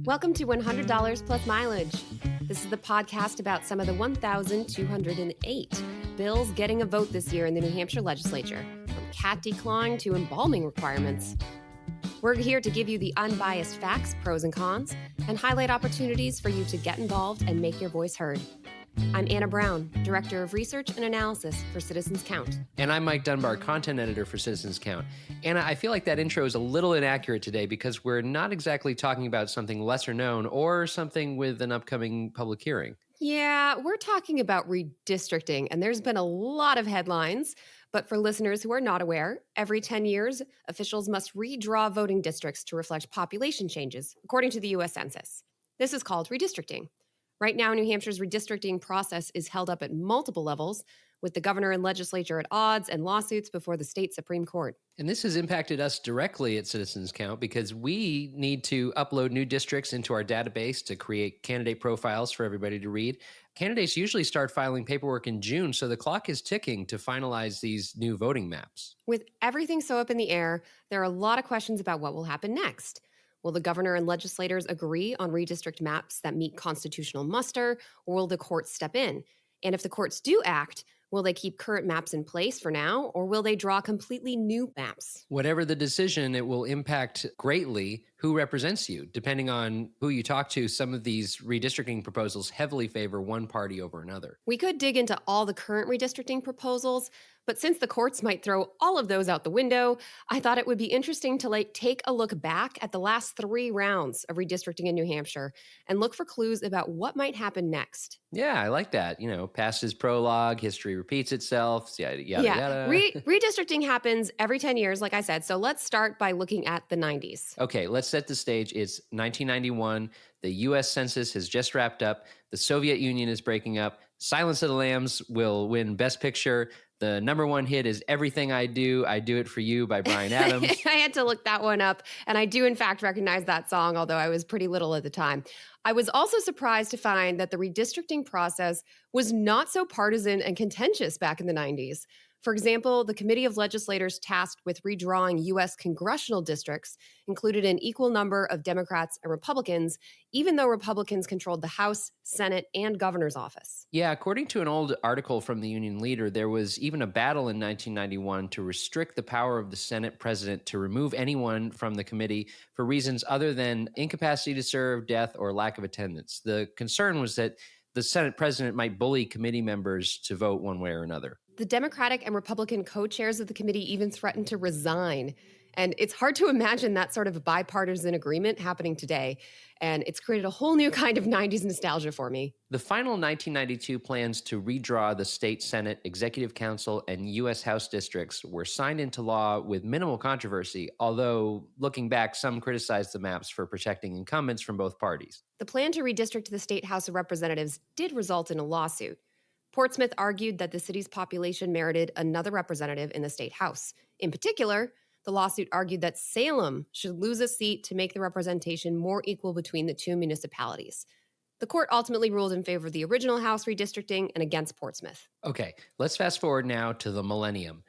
Welcome to $100 Plus Mileage. This is the podcast about some of the 1,208 bills getting a vote this year in the New Hampshire Legislature, from cat declawing to embalming requirements. We're here to give you the unbiased facts, pros and cons, and highlight opportunities for you to get involved and make your voice heard. I'm Anna Brown, Director of Research and Analysis for Citizens Count. And I'm Mike Dunbar, Content Editor for Citizens Count. Anna, I feel like that intro is a little inaccurate today because we're not exactly talking about something lesser known or something with an upcoming public hearing. Yeah, we're talking about redistricting, and there's been a lot of headlines. But for listeners who are not aware, every 10 years, officials must redraw voting districts to reflect population changes, according to the U.S. Census. This is called redistricting. Right now, New Hampshire's redistricting process is held up at multiple levels, with the governor and legislature at odds and lawsuits before the state Supreme Court. And this has impacted us directly at Citizens Count because we need to upload new districts into our database to create candidate profiles for everybody to read. Candidates usually start filing paperwork in June, so the clock is ticking to finalize these new voting maps. With everything so up in the air, there are a lot of questions about what will happen next. Will the governor and legislators agree on redistrict maps that meet constitutional muster, or will the courts step in? And if the courts do act, will they keep current maps in place for now, or will they draw completely new maps? Whatever the decision, it will impact greatly who represents you. Depending on who you talk to, some of these redistricting proposals heavily favor one party over another. We could dig into all the current redistricting proposals, but since the courts might throw all of those out the window, I thought it would be interesting to take a look back at the last 3 rounds of redistricting in New Hampshire and look for clues about what might happen next. Yeah, I like that. Past is prologue, history repeats itself, yada, yada. Redistricting happens every 10 years, like I said, so let's start by looking at the 90s. Okay, let's set the stage. It's 1991. The U.S. Census has just wrapped up. The Soviet Union is breaking up. Silence of the Lambs will win Best Picture. The number one hit is Everything I Do It For You by Bryan Adams. I had to look that one up, and I do in fact recognize that song, although I was pretty little at the time. I was also surprised to find that the redistricting process was not so partisan and contentious back in the 90s. For example, the Committee of Legislators tasked with redrawing U.S. congressional districts included an equal number of Democrats and Republicans, even though Republicans controlled the House, Senate, and governor's office. Yeah, according to an old article from the Union Leader, there was even a battle in 1991 to restrict the power of the Senate president to remove anyone from the committee for reasons other than incapacity to serve, death, or lack of attendance. The concern was that the Senate president might bully committee members to vote one way or another. The Democratic and Republican co-chairs of the committee even threatened to resign. And it's hard to imagine that sort of bipartisan agreement happening today. And it's created a whole new kind of 90s nostalgia for me. The final 1992 plans to redraw the state Senate, Executive Council, and U.S. House districts were signed into law with minimal controversy, although looking back, some criticized the maps for protecting incumbents from both parties. The plan to redistrict the state House of Representatives did result in a lawsuit. Portsmouth argued that the city's population merited another representative in the state House. In particular, the lawsuit argued that Salem should lose a seat to make the representation more equal between the two municipalities. The court ultimately ruled in favor of the original House redistricting and against Portsmouth. Okay, let's fast forward now to the millennium.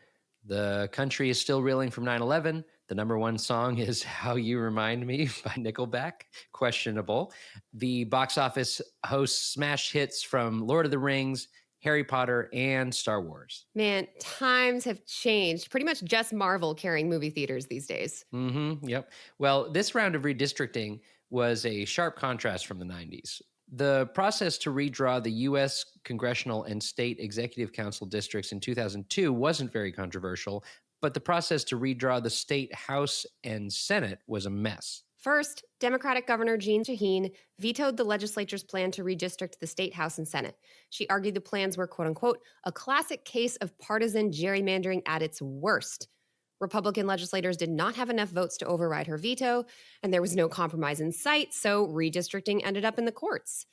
The country is still reeling from 9/11. The number one song is How You Remind Me by Nickelback. Questionable. The box office hosts smash hits from Lord of the Rings, Harry Potter, and Star Wars. Man, times have changed. Pretty much just Marvel carrying movie theaters these days. Yep. Well, this round of redistricting was a sharp contrast from the 90s. The process to redraw the U.S. congressional and state executive council districts in 2002 wasn't very controversial, but the process to redraw the state House and Senate was a mess. First, Democratic Governor Jeanne Shaheen vetoed the legislature's plan to redistrict the state House and Senate. She argued the plans were, quote unquote, a classic case of partisan gerrymandering at its worst. Republican legislators did not have enough votes to override her veto, and there was no compromise in sight, so redistricting ended up in the courts.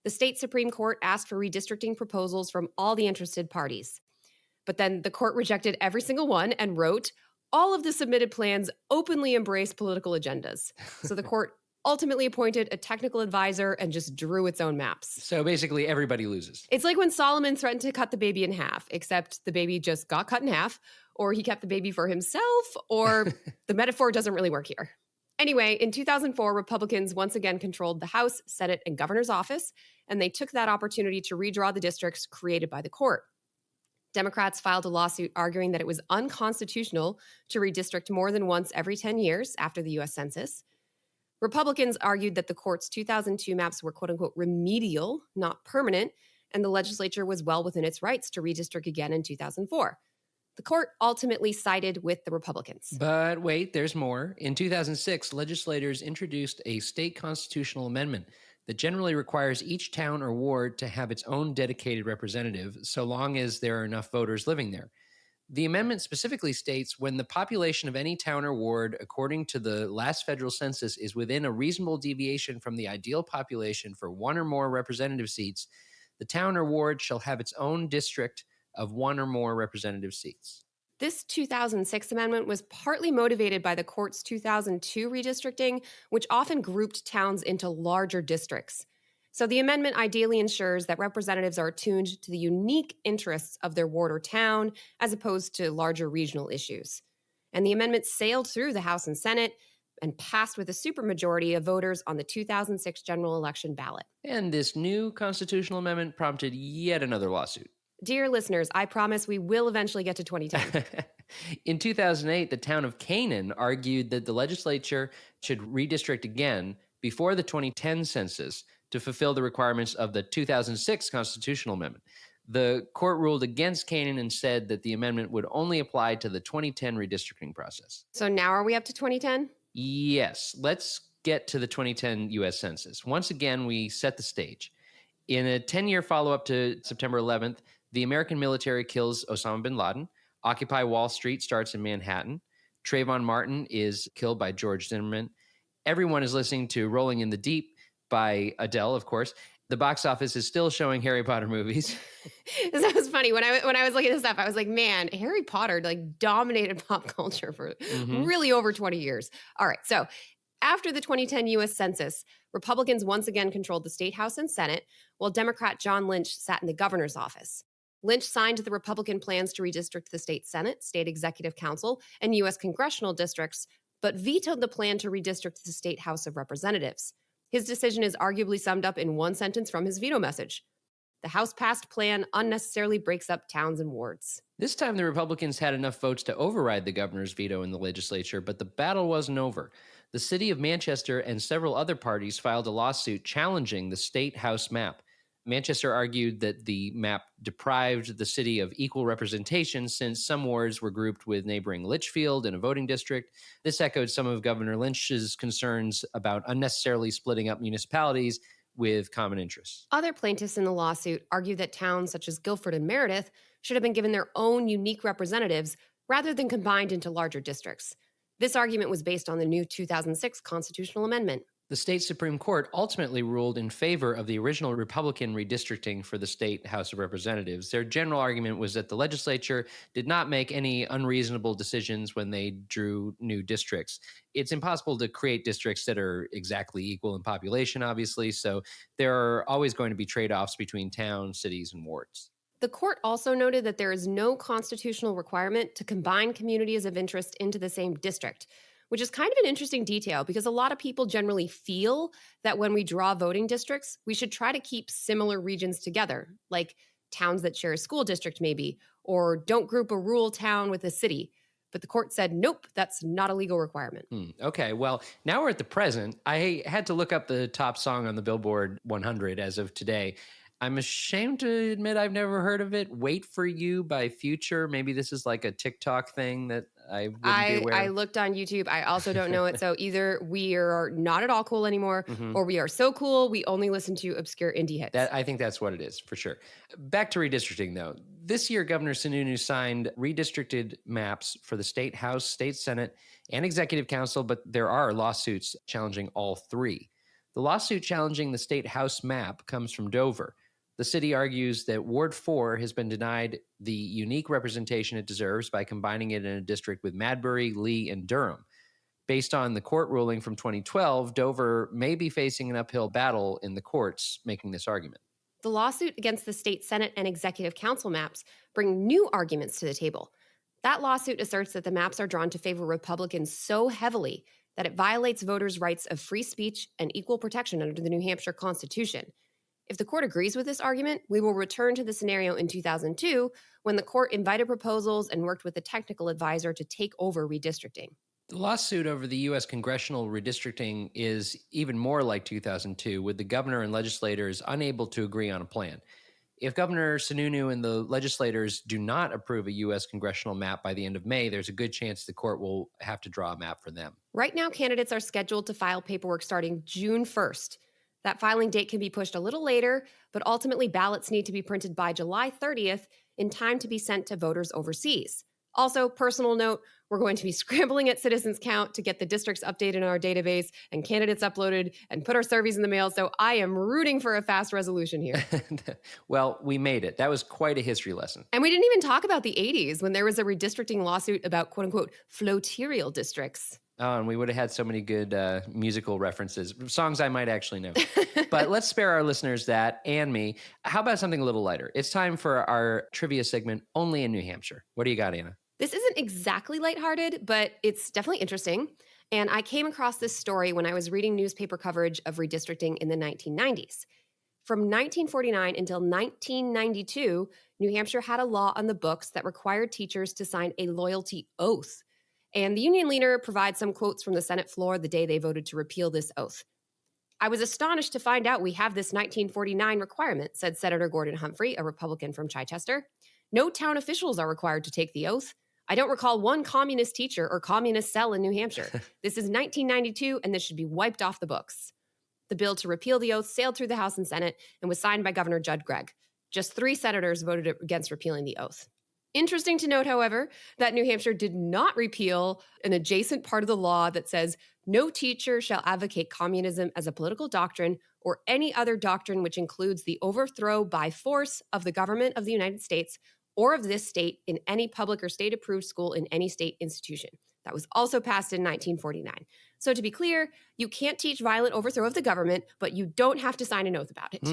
The state Supreme Court asked for redistricting proposals from all the interested parties. But then the court rejected every single one and wrote, all of the submitted plans openly embrace political agendas. So the court ultimately appointed a technical advisor and just drew its own maps. So basically everybody loses. It's like when Solomon threatened to cut the baby in half, except the baby just got cut in half, or he kept the baby for himself, or the metaphor doesn't really work here. Anyway, in 2004, Republicans once again controlled the House, Senate, and governor's office, and they took that opportunity to redraw the districts created by the court. Democrats filed a lawsuit arguing that it was unconstitutional to redistrict more than once every 10 years after the US Census. Republicans argued that the court's 2002 maps were quote unquote remedial, not permanent, and the legislature was well within its rights to redistrict again in 2004. The court ultimately sided with the Republicans. But wait, there's more. In 2006, legislators introduced a state constitutional amendment that generally requires each town or ward to have its own dedicated representative, so long as there are enough voters living there. The amendment specifically states when the population of any town or ward, according to the last federal census, is within a reasonable deviation from the ideal population for one or more representative seats, the town or ward shall have its own district of one or more representative seats. This 2006 amendment was partly motivated by the court's 2002 redistricting, which often grouped towns into larger districts. So the amendment ideally ensures that representatives are attuned to the unique interests of their ward or town, as opposed to larger regional issues. And the amendment sailed through the House and Senate and passed with a supermajority of voters on the 2006 general election ballot. And this new constitutional amendment prompted yet another lawsuit. Dear listeners, I promise we will eventually get to 2010. In 2008, the town of Canaan argued that the legislature should redistrict again before the 2010 census to fulfill the requirements of the 2006 constitutional amendment. The court ruled against Canaan and said that the amendment would only apply to the 2010 redistricting process. So now are we up to 2010? Yes, let's get to the 2010 U.S. Census. Once again, we set the stage. In a 10-year follow-up to September 11th, the American military kills Osama bin Laden. Occupy Wall Street starts in Manhattan. Trayvon Martin is killed by George Zimmerman. Everyone is listening to Rolling in the Deep by Adele, of course. The box office is still showing Harry Potter movies. That was funny. When I was looking this up, I was like, man, Harry Potter dominated pop culture for really over 20 years. All right, so after the 2010 U.S. Census, Republicans once again controlled the state House and Senate, while Democrat John Lynch sat in the governor's office. Lynch signed the Republican plans to redistrict the state Senate, state executive council, and U.S. congressional districts, but vetoed the plan to redistrict the state House of Representatives. His decision is arguably summed up in one sentence from his veto message. The House-passed plan unnecessarily breaks up towns and wards. This time, the Republicans had enough votes to override the governor's veto in the legislature, but the battle wasn't over. The city of Manchester and several other parties filed a lawsuit challenging the state House map. Manchester argued that the map deprived the city of equal representation since some wards were grouped with neighboring Litchfield in a voting district. This echoed some of Governor Lynch's concerns about unnecessarily splitting up municipalities with common interests. Other plaintiffs in the lawsuit argued that towns such as Guilford and Meredith should have been given their own unique representatives rather than combined into larger districts. This argument was based on the new 2006 constitutional amendment. The state Supreme Court ultimately ruled in favor of the original Republican redistricting for the state House of Representatives. Their general argument was that the legislature did not make any unreasonable decisions when they drew new districts. It's impossible to create districts that are exactly equal in population, obviously, so there are always going to be trade-offs between towns, cities, and wards. The court also noted that there is no constitutional requirement to combine communities of interest into the same district, which is kind of an interesting detail because a lot of people generally feel that when we draw voting districts, we should try to keep similar regions together, like towns that share a school district maybe, or don't group a rural town with a city. But the court said, nope, that's not a legal requirement. Okay, well, now we're at the present. I had to look up the top song on the Billboard 100 as of today. I'm ashamed to admit I've never heard of it. Wait for You by Future. Maybe this is like a TikTok thing that I wouldn't be aware of. I looked on YouTube. I also don't know it. So either we are not at all cool anymore, or we are so cool we only listen to obscure indie hits. I think that's what it is, for sure. Back to redistricting, though. This year, Governor Sununu signed redistricted maps for the state House, state Senate, and Executive Council, but there are lawsuits challenging all three. The lawsuit challenging the state House map comes from Dover. The city argues that Ward 4 has been denied the unique representation it deserves by combining it in a district with Madbury, Lee, and Durham. Based on the court ruling from 2012, Dover may be facing an uphill battle in the courts making this argument. The lawsuit against the state Senate and Executive Council maps bring new arguments to the table. That lawsuit asserts that the maps are drawn to favor Republicans so heavily that it violates voters' rights of free speech and equal protection under the New Hampshire Constitution. If the court agrees with this argument, we will return to the scenario in 2002 when the court invited proposals and worked with a technical advisor to take over redistricting. The lawsuit over the U.S. congressional redistricting is even more like 2002, with the governor and legislators unable to agree on a plan. If Governor Sununu and the legislators do not approve a U.S. congressional map by the end of May, there's a good chance the court will have to draw a map for them. Right now, candidates are scheduled to file paperwork starting June 1st. That filing date can be pushed a little later, but ultimately ballots need to be printed by July 30th in time to be sent to voters overseas. Also, personal note, we're going to be scrambling at Citizens Count to get the districts updated in our database and candidates uploaded and put our surveys in the mail, so I am rooting for a fast resolution here. Well, we made it. That was quite a history lesson. And we didn't even talk about the 80s when there was a redistricting lawsuit about quote-unquote floaterial districts. Oh, and we would have had so many good musical references, songs I might actually know. But let's spare our listeners that and me. How about something a little lighter? It's time for our trivia segment, Only in New Hampshire. What do you got, Anna? This isn't exactly lighthearted, but it's definitely interesting. And I came across this story when I was reading newspaper coverage of redistricting in the 1990s. From 1949 until 1992, New Hampshire had a law on the books that required teachers to sign a loyalty oath. And the union leader provides some quotes from the Senate floor the day they voted to repeal this oath. I was astonished to find out we have this 1949 requirement, said Senator Gordon Humphrey, a Republican from Chichester. No town officials are required to take the oath. I don't recall one communist teacher or communist cell in New Hampshire. This is 1992, and this should be wiped off the books. The bill to repeal the oath sailed through the House and Senate and was signed by Governor Judd Gregg. Just 3 senators voted against repealing the oath. Interesting to note, however, that New Hampshire did not repeal an adjacent part of the law that says no teacher shall advocate communism as a political doctrine or any other doctrine which includes the overthrow by force of the government of the United States or of this state in any public or state-approved school in any state institution. That was also passed in 1949. So to be clear, you can't teach violent overthrow of the government, but you don't have to sign an oath about it.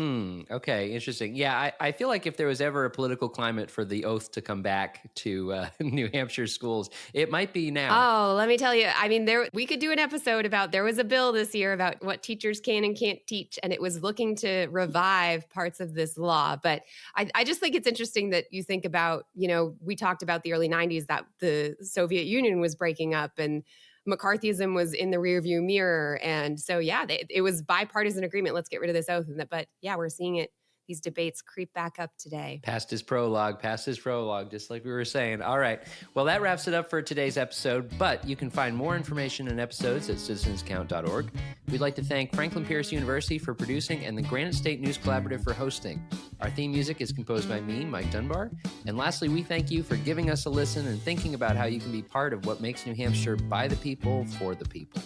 Okay, interesting. Yeah, I feel like if there was ever a political climate for the oath to come back to New Hampshire schools, it might be now. Oh, let me tell you. I mean, we could do an episode about, there was a bill this year about what teachers can and can't teach, and it was looking to revive parts of this law. But I just think it's interesting that you think about, we talked about the early 90s that the Soviet Union was breaking up and McCarthyism was in the rearview mirror. And so, it was bipartisan agreement. Let's get rid of this oath. But we're seeing these debates creep back up today. Past his prologue, just like we were saying. All right. Well, that wraps it up for today's episode, but you can find more information and episodes at citizenscount.org. We'd like to thank Franklin Pierce University for producing and the Granite State News Collaborative for hosting. Our theme music is composed by me, Mike Dunbar. And lastly, we thank you for giving us a listen and thinking about how you can be part of what makes New Hampshire by the people, for the people.